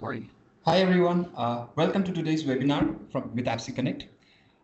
Great. Hi, everyone. Welcome to today's webinar with AppSy Connect.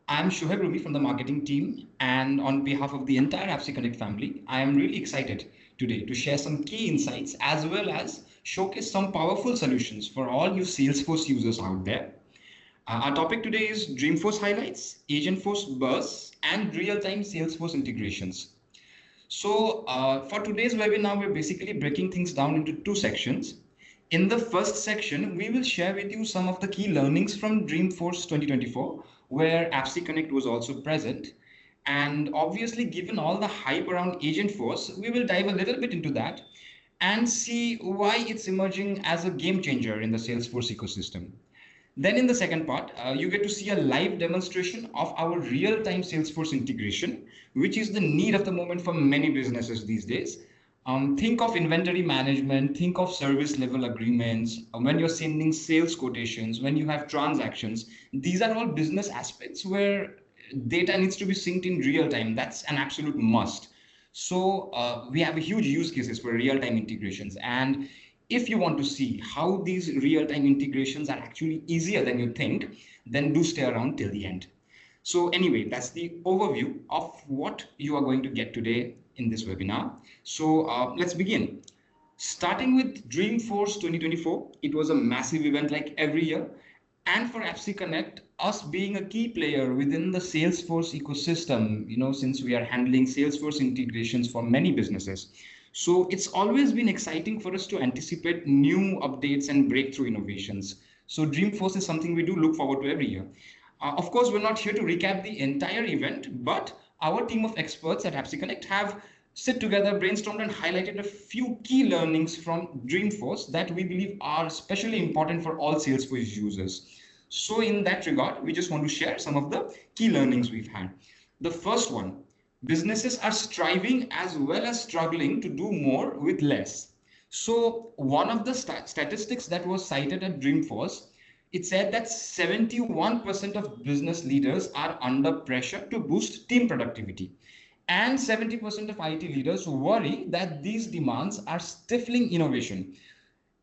I'm Shoaib Ruby from the marketing team, and on behalf of the entire AppSy Connect family, I am really excited today to share some key insights as well as showcase some powerful solutions for all you Salesforce users out there. Our topic today is Dreamforce highlights, Agentforce bursts, and real-time Salesforce integrations. So for today's webinar, we're basically breaking things down into two sections. In the first section, we will share with you some of the key learnings from Dreamforce 2024, where AppSy Connect was also present. And obviously, given all the hype around Agentforce, we will dive a little bit into that and see why it's emerging as a game changer in the Salesforce ecosystem. Then in the second part, you get to see a live demonstration of our real-time Salesforce integration, which is the need of the moment for many businesses these days. Think of inventory management, think of service level agreements, when you're sending sales quotations, when you have transactions. These are all business aspects where data needs to be synced in real time. That's an absolute must. So we have a huge use cases for real-time integrations. And if you want to see how these real-time integrations are actually easier than you think, then do stay around till the end. So anyway, that's the overview of what you are going to get today in this webinar. So let's begin. Starting with Dreamforce 2024, it was a massive event like every year. And for AppSy Connect, us being a key player within the Salesforce ecosystem, since we are handling Salesforce integrations for many businesses. So it's always been exciting for us to anticipate new updates and breakthrough innovations. So Dreamforce is something we do look forward to every year. Of course, we're not here to recap the entire event, but our team of experts at AppSy Connect have sit together, brainstormed, and highlighted a few key learnings from Dreamforce that we believe are especially important for all Salesforce users. So in that regard, we just want to share some of the key learnings we've had. The first one, businesses are striving as well as struggling to do more with less. So one of the statistics that was cited at Dreamforce, it said that 71% of business leaders are under pressure to boost team productivity. And 70% of IT leaders worry that these demands are stifling innovation.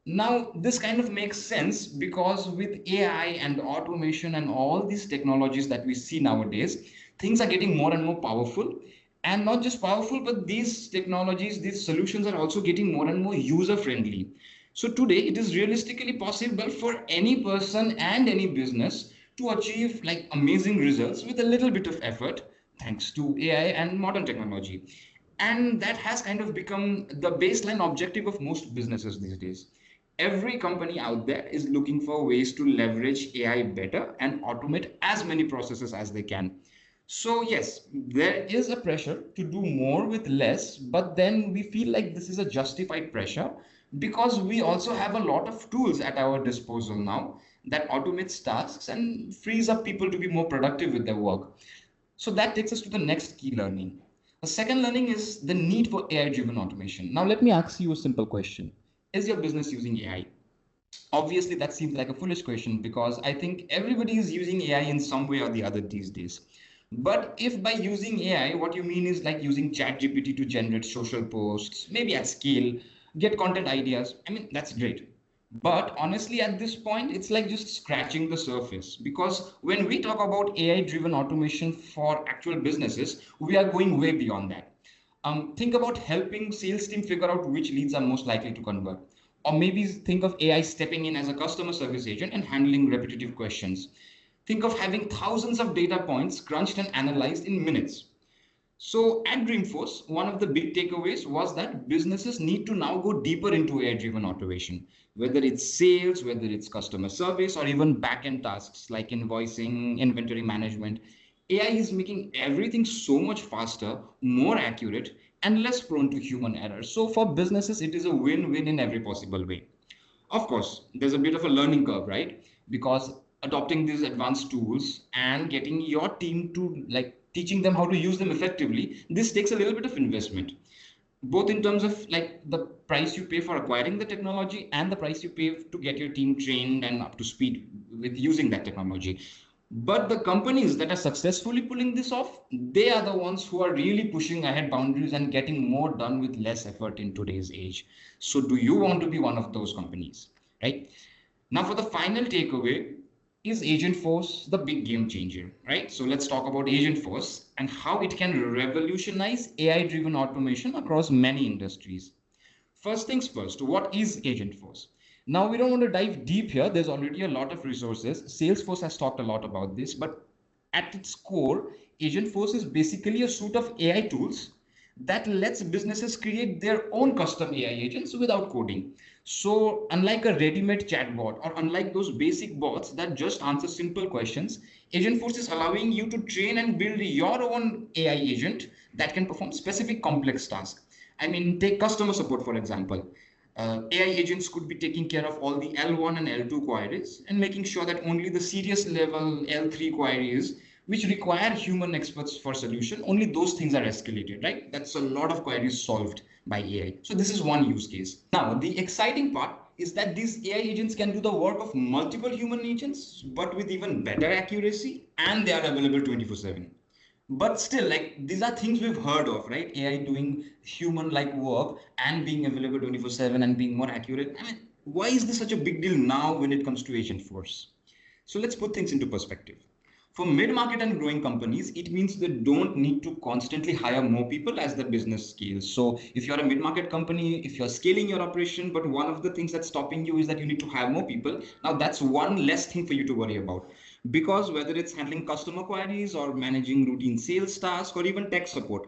Now, this kind of makes sense because with AI and automation and all these technologies that we see nowadays, things are getting more and more powerful. And not just powerful, but these technologies, these solutions are also getting more and more user-friendly. So today, it is realistically possible for any person and any business to achieve like amazing results with a little bit of effort, thanks to AI and modern technology. And that has kind of become the baseline objective of most businesses these days. Every company out there is looking for ways to leverage AI better and automate as many processes as they can. So yes, there is a pressure to do more with less, but then we feel like this is a justified pressure because we also have a lot of tools at our disposal now that automates tasks and frees up people to be more productive with their work. So that takes us to the next key learning. The second learning is the need for AI-driven automation. Now, let me ask you a simple question. Is your business using AI? Obviously, that seems like a foolish question because I think everybody is using AI in some way or the other these days. But if by using AI, what you mean is like using ChatGPT to generate social posts, maybe at scale, get content ideas, I mean, that's great. But honestly, at this point, it's like just scratching the surface because when we talk about AI-driven automation for actual businesses, we are going way beyond that. Think about helping sales team figure out which leads are most likely to convert. Or maybe think of AI stepping in as a customer service agent and handling repetitive questions. Think of having thousands of data points crunched and analyzed in minutes. So at Dreamforce, one of the big takeaways was that businesses need to now go deeper into AI-driven automation, whether it's sales, whether it's customer service, or even back-end tasks like invoicing, inventory management. AI is making everything so much faster, more accurate, and less prone to human error. So for businesses, it is a win-win in every possible way. Of course, there's a bit of a learning curve, right? Because adopting these advanced tools and getting your team to like teaching them how to use them effectively, this takes a little bit of investment, both in terms of like the price you pay for acquiring the technology and the price you pay to get your team trained and up to speed with using that technology. But the companies that are successfully pulling this off, they are the ones who are really pushing ahead boundaries and getting more done with less effort in today's age. So do you want to be one of those companies, right? Now, for the final takeaway, is Agentforce the big game changer, right? So let's talk about Agentforce and how it can revolutionize AI-driven automation across many industries. First things first, what is Agentforce? Now, we don't want to dive deep here. There's already a lot of resources. Salesforce has talked a lot about this, but at its core, Agentforce is basically a suite of AI tools that lets businesses create their own custom AI agents without coding. So, unlike a ready-made chatbot or unlike those basic bots that just answer simple questions, Agentforce is allowing you to train and build your own AI agent that can perform specific complex tasks. I mean, take customer support, for example. AI agents could be taking care of all the L1 and L2 queries and making sure that only the serious level L3 queries, which require human experts for solution, only those things are escalated, right? That's a lot of queries solved by AI. So this is one use case. Now, the exciting part is that these AI agents can do the work of multiple human agents, but with even better accuracy, and they are available 24/7. But still, like, these are things we've heard of, right? AI doing human like work and being available 24/7 and being more accurate. I mean, why is this such a big deal now when it comes to Agentforce? So let's put things into perspective. For mid-market and growing companies, it means they don't need to constantly hire more people as the business scales. So if you're a mid-market company, if you're scaling your operation, but one of the things that's stopping you is that you need to hire more people, now that's one less thing for you to worry about. Because whether it's handling customer queries or managing routine sales tasks or even tech support,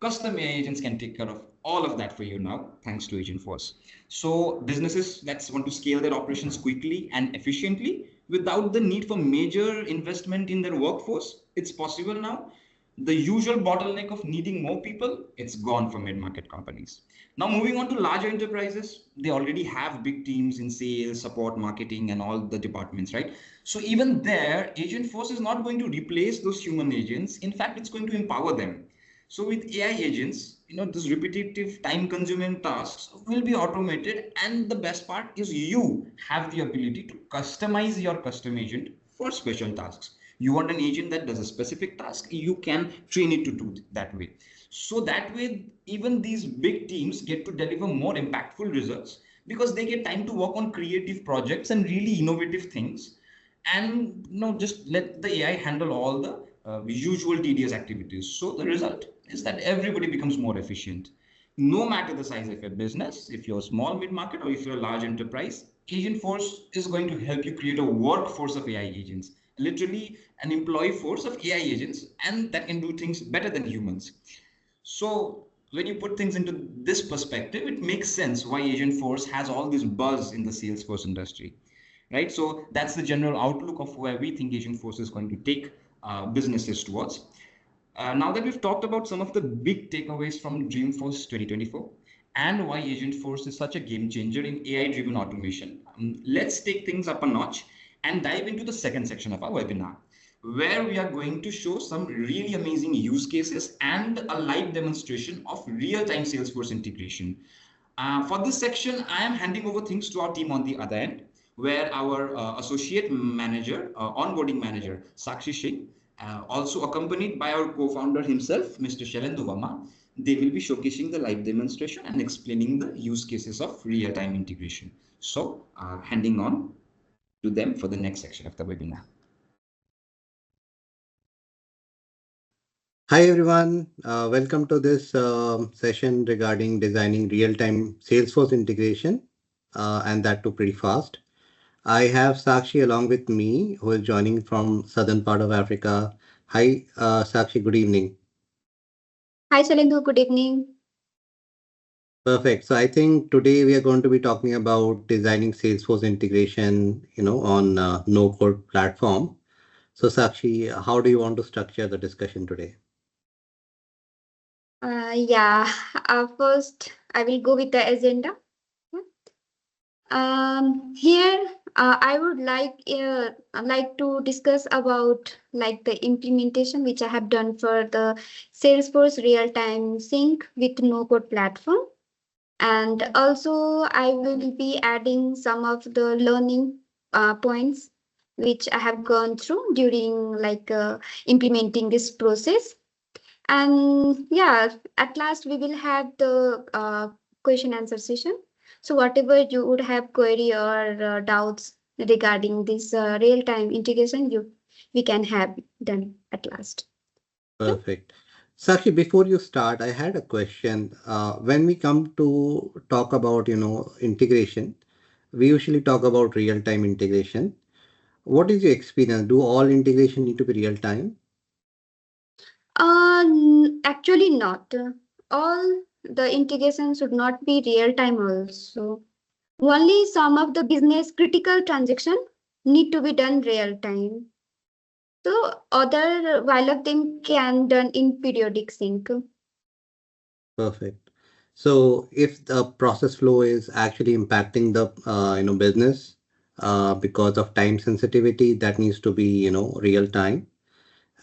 custom AI agents can take care of all of that for you now, thanks to Agentforce. So businesses that want to scale their operations quickly and efficiently without the need for major investment in their workforce, it's possible now. The usual bottleneck of needing more people, it's gone for mid-market companies. Now moving on to larger enterprises, they already have big teams in sales, support, marketing, and all the departments, right? So even there, Agentforce is not going to replace those human agents. In fact, it's going to empower them. So with AI agents, those repetitive time-consuming tasks will be automated, and the best part is you have the ability to customize your custom agent for special tasks. You want an agent that does a specific task, you can train it to do that way. So that way, even these big teams get to deliver more impactful results because they get time to work on creative projects and really innovative things, and just let the AI handle all the usual tedious activities. So the result is that everybody becomes more efficient. No matter the size of your business, if you're small mid-market or if you're a large enterprise, Agentforce is going to help you create a workforce of AI agents, literally an employee force of AI agents, and that can do things better than humans. So when you put things into this perspective, it makes sense why Agentforce has all this buzz in the Salesforce industry, right? So that's the general outlook of where we think Agentforce is going to take businesses towards. Now that we've talked about some of the big takeaways from Dreamforce 2024 and why Agentforce is such a game changer in AI-driven automation, let's take things up a notch and dive into the second section of our webinar, where we are going to show some really amazing use cases and a live demonstration of real-time Salesforce integration. For this section, I am handing over things to our team on the other end, where our associate manager, onboarding manager, Sakshi Singh, also accompanied by our co-founder himself, Mr. Shailendu Verma, they will be showcasing the live demonstration and explaining the use cases of real-time integration. So, handing on to them for the next section of the webinar. Hi everyone, welcome to this session regarding designing real-time Salesforce integration, and that too pretty fast. I have Sakshi along with me, who is joining from southern part of Africa. Hi, Sakshi, good evening. Hi, Shalindu. Good evening. Perfect. So I think today we are going to be talking about designing Salesforce integration, on no-code platform. So Sakshi, how do you want to structure the discussion today? Yeah, first I will go with the agenda. Here I would like to discuss about like the implementation which I have done for the Salesforce real-time sync with no-code platform, and also I will be adding some of the learning points which I have gone through during implementing this process. And yeah, at last we will have the question answer session. So whatever you would have query or doubts, regarding this real-time integration we can have done at last. Okay? Perfect. Sakshi, before you start, I had a question. When we come to talk about, integration, we usually talk about real-time integration. What is your experience? Do all integration need to be real-time? Actually not. All the integration should not be real-time also. Only some of the business critical transaction need to be done real-time. So other while of them can done in periodic sync. Perfect. So if the process flow is actually impacting the, business, because of time sensitivity, that needs to be, real-time.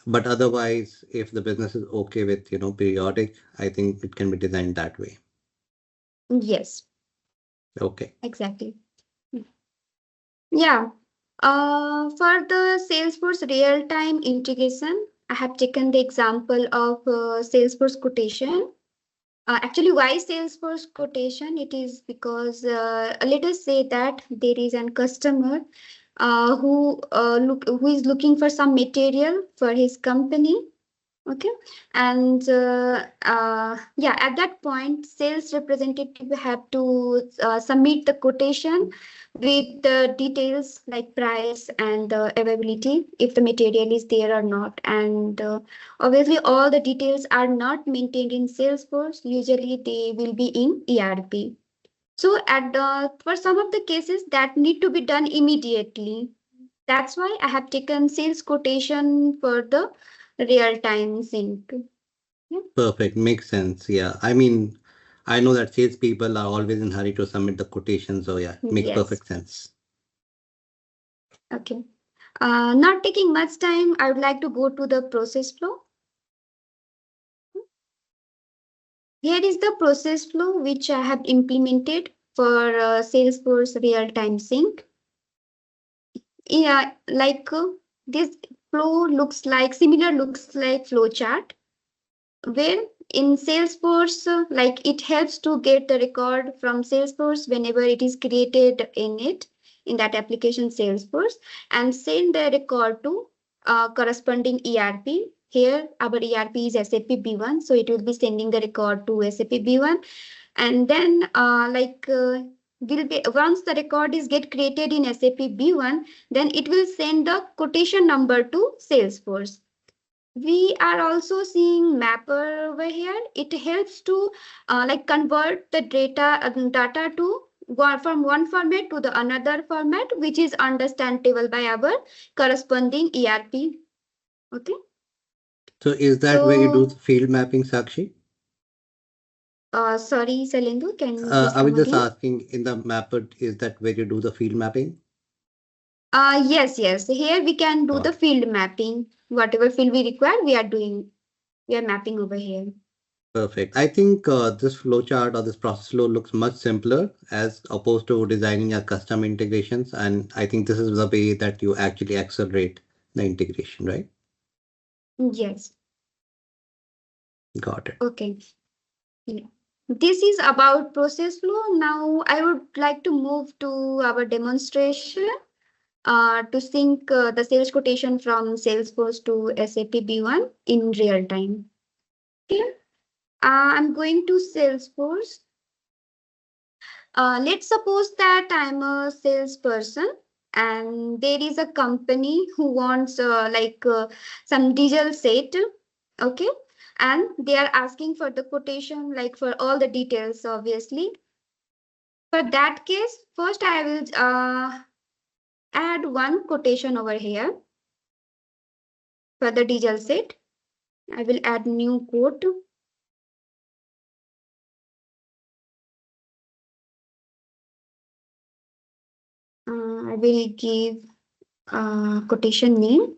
But otherwise, if the business is okay with, periodic, I think it can be designed that way. Yes, Okay. exactly. Yeah. For the Salesforce real-time integration, I have taken the example of Salesforce quotation. Actually, why Salesforce quotation? It is because let us say that there is a customer who is looking for some material for his company. Okay, and yeah, at that point, sales representative have to submit the quotation with the details like price and availability, if the material is there or not. And obviously, all the details are not maintained in Salesforce. Usually, they will be in ERP. So, for some of the cases that need to be done immediately. That's why I have taken sales quotation for the real time sync. Yeah. Perfect. Makes sense. Yeah. I mean, I know that salespeople are always in hurry to submit the quotation. So yeah, makes Yes. perfect sense. Okay. Not taking much time, I would like to go to the process flow. Here is the process flow which I have implemented for Salesforce real-time sync. Yeah, like this flow looks like similar looks like flow chart where in Salesforce, like it helps to get the record from Salesforce whenever it is created in that application Salesforce, and send the record to corresponding ERP. Here, our ERP is SAP B1, so it will be sending the record to SAP B1, and then will be once the record is get created in SAP B1, then it will send the quotation number to Salesforce. We are also seeing mapper over here. It helps to like convert the data to go from one format to the another format, which is understandable by our corresponding ERP. Okay. So is that where you do the So, field mapping, Sakshi? sorry, Salendu, can you please I was come just again? asking in the mapper, is that where you do the field mapping? Yes, yes. Here we can do Got the it. field mapping. Whatever field we require, we are doing. We are mapping over here. Perfect. I think this flowchart or this process flow looks much simpler as opposed to designing a custom integrations. And I think this is the way that you actually accelerate the integration, right? Yes. Got it. Okay. Yeah. This is about process flow. Now I would like to move to our demonstration to sync the sales quotation from Salesforce to SAP B1 in real time. Okay. I'm going to Salesforce. Let's suppose that I'm a salesperson and there is a company who wants some diesel set. Okay. And they are asking for the quotation, like for all the details, obviously. For that case, first I will add one quotation over here for the diesel set. I will add new quote. I will give quotation name.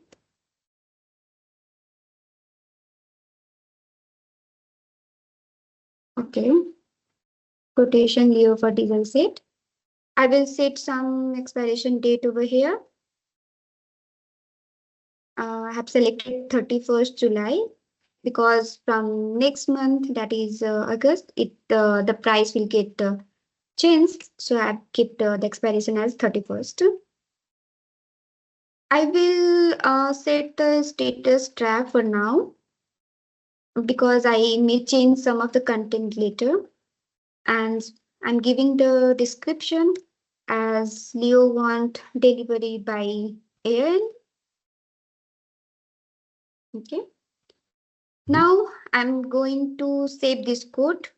Okay. Quotation Leo for diesel set. I will set some expiration date over here. I have selected 31st July because from next month, that is August, the price will get changed. So I've kept the expiration as 31st. I will set the status track for now because I may change some of the content later. And I'm giving the description as Leo want delivery by air. Okay. Mhm. Now I'm going to save this code.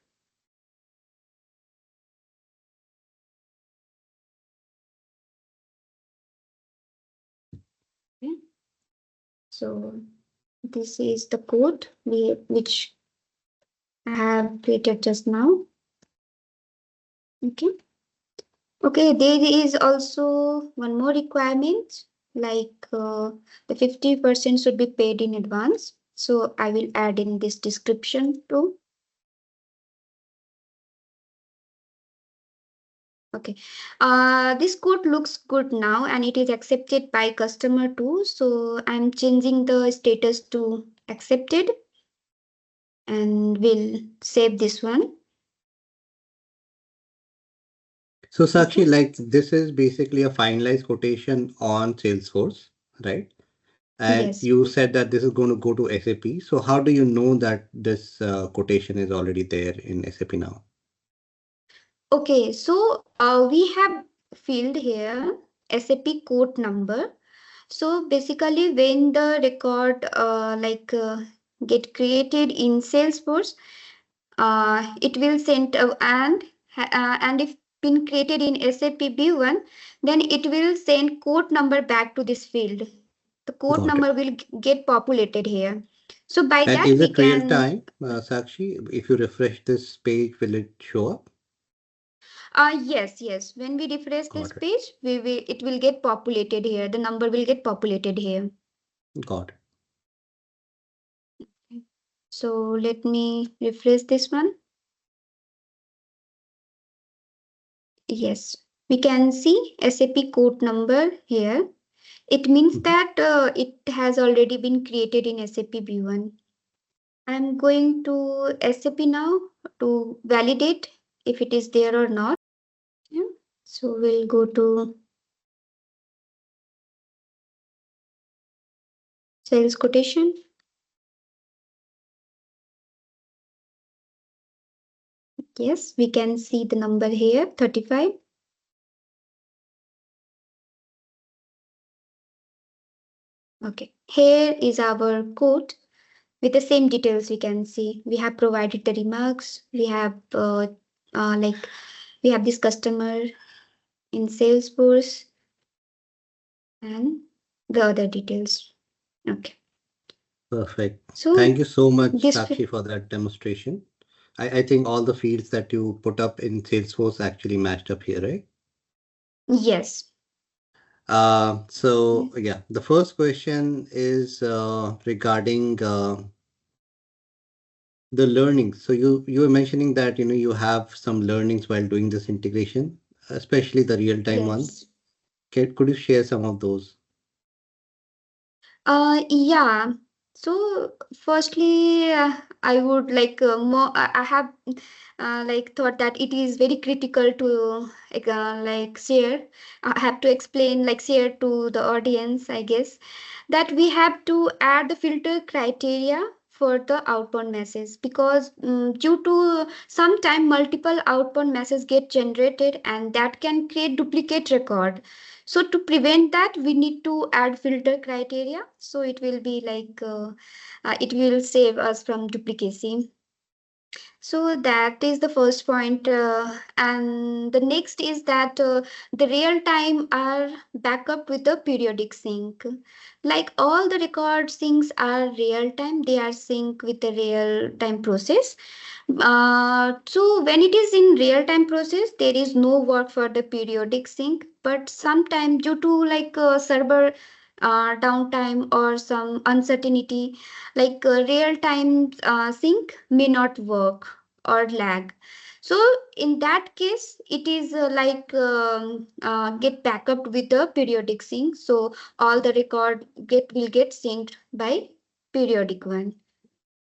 Okay. So this is the code which I have created just now. Okay. Okay, there is also one more requirement, like the 50% should be paid in advance. So I will add in this description too. Okay, this code looks good now and it is accepted by customer too. So I'm changing the status to accepted and will save this one. So Okay. Sakshi, like this is basically a finalized quotation on Salesforce, right? And Yes. you said that this is going to go to SAP. So how do you know that this quotation is already there in SAP now? Okay, so we have field here SAP code number. So basically, when the record get created in Salesforce, it will send and if been created in SAP B1, then it will send code number back to this field. The code Got it. number will get populated here. So by And that is we it real can time, Sakshi? If you refresh this page, will it show up? yes. When we refresh this Got it. page, we will it will get populated here. The number will get populated here. Got it. So let me refresh this one. Yes, we can see SAP code number here. It means Mhm. that it has already been created in SAP B1. I'm going to SAP now to validate if it is there or not. Yeah. So we'll go to sales quotation. Yes, we can see the number here 35. Okay, here is our code with the same details we can see. We have provided the remarks. We have like we have this customer in Salesforce and the other details. Okay. Perfect. So Thank you so much, this Sakshi, for that demonstration. I think all the fields that you put up in Salesforce actually matched up here, right? yes. So yeah, the first question is regarding the learnings. So you were mentioning that you have some learnings while doing this integration, especially the real-time Yes. ones. Could you share some of those? Yeah. So, firstly, I would like more. I have like thought that it is very critical to like share. I have to explain like share to the audience, I guess, that we have to add the filter criteria for the outbound message because due to sometime multiple outbound messages get generated and that can create duplicate record. So to prevent that, we need to add filter criteria. So it will be like it will save us from duplicacy. So that is the first point, and the next is that the real time are backup with the periodic sync. Like all the record syncs are real time; they are sync with the real time process. So when it is in real time process, there is no work for the periodic sync. But sometime due to like server downtime or some uncertainty, like real time sync may not work or lag. So in that case, it is get backup with the periodic sync. So all the record will get synced by periodic one.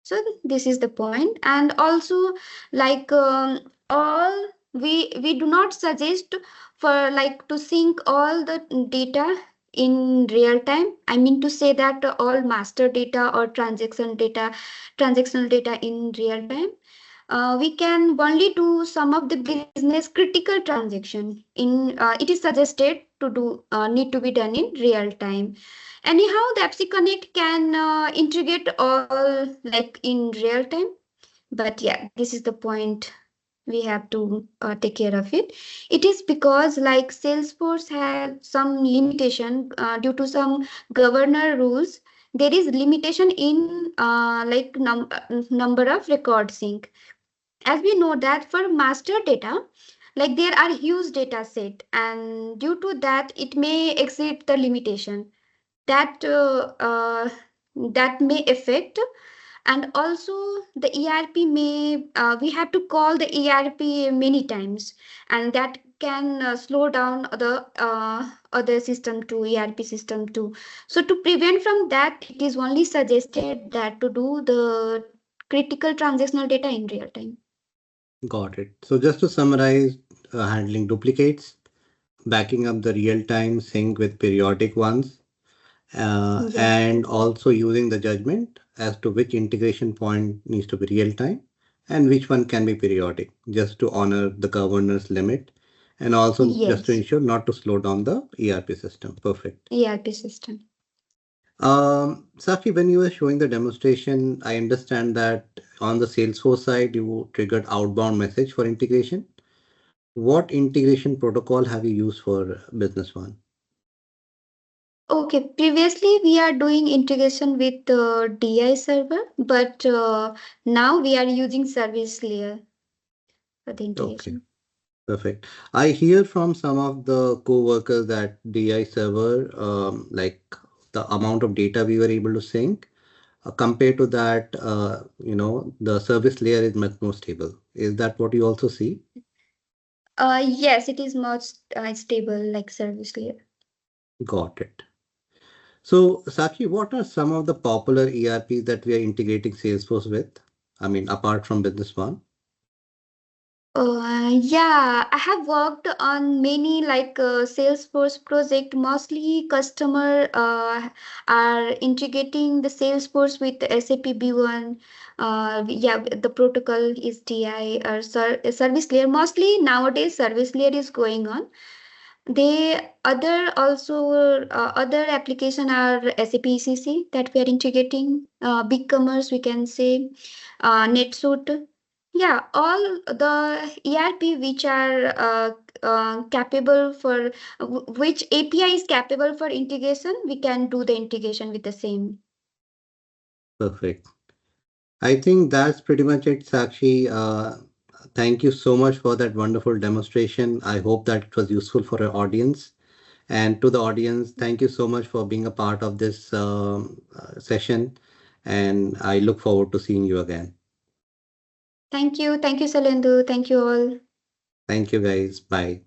So this is the point, and also like all we do not suggest for like to sync all the data in real time. I mean to say that all master data or transactional data in real time. We can only do some of the business critical transaction in it is suggested to do need to be done in real time. Anyhow, the AppSec Connect can integrate all like in real time, but yeah, this is the point we have to take care of it. It is because like Salesforce has some limitation due to some governor rules. There is limitation in number of record sync. As we know that for master data, like there are huge data set, and due to that it may exceed the limitation that that may affect. And also the ERP may we have to call the ERP many times, and that can slow down the other system to ERP system too. So to prevent from that, it is only suggested that to do the critical transactional data in real time. Got it. So just to summarize, handling duplicates, backing up the real-time sync with periodic ones, Yes. and also using the judgment as to which integration point needs to be real-time and which one can be periodic, just to honor the governor's limit and also just to Yes. ensure not to slow down the ERP system. Perfect. ERP system. Saki, when you were showing the demonstration, I understand that on the Salesforce side, you triggered outbound message for integration. What integration protocol have you used for Business One? Okay, previously we are doing integration with DI server, but now we are using service layer for the Okay, integration. perfect. I hear from some of the co-workers that DI server, like the amount of data we were able to sync, compared to that, the service layer is much more stable. Is that what you also see? Yes, it is much stable like service layer. Got it. So, Saki, what are some of the popular ERPs that we are integrating Salesforce with? I mean, apart from Business One. Yeah, I have worked on many like Salesforce project. Mostly customer are integrating the Salesforce with SAP B1. Yeah, the protocol is TI or service layer. Mostly nowadays service layer is going on. They other also other application are SAP ECC that we are integrating. Big commerce we can say, NetSuite. Yeah, all the ERP which are capable for which API is capable for integration, we can do the integration with the same. Perfect. I think that's pretty much it, Sakshi. Thank you so much for that wonderful demonstration. I hope that it was useful for our audience. And to the audience, thank you so much for being a part of this session. And I look forward to seeing you again. Thank you, Salendu. Thank you all. Thank you, guys. Bye.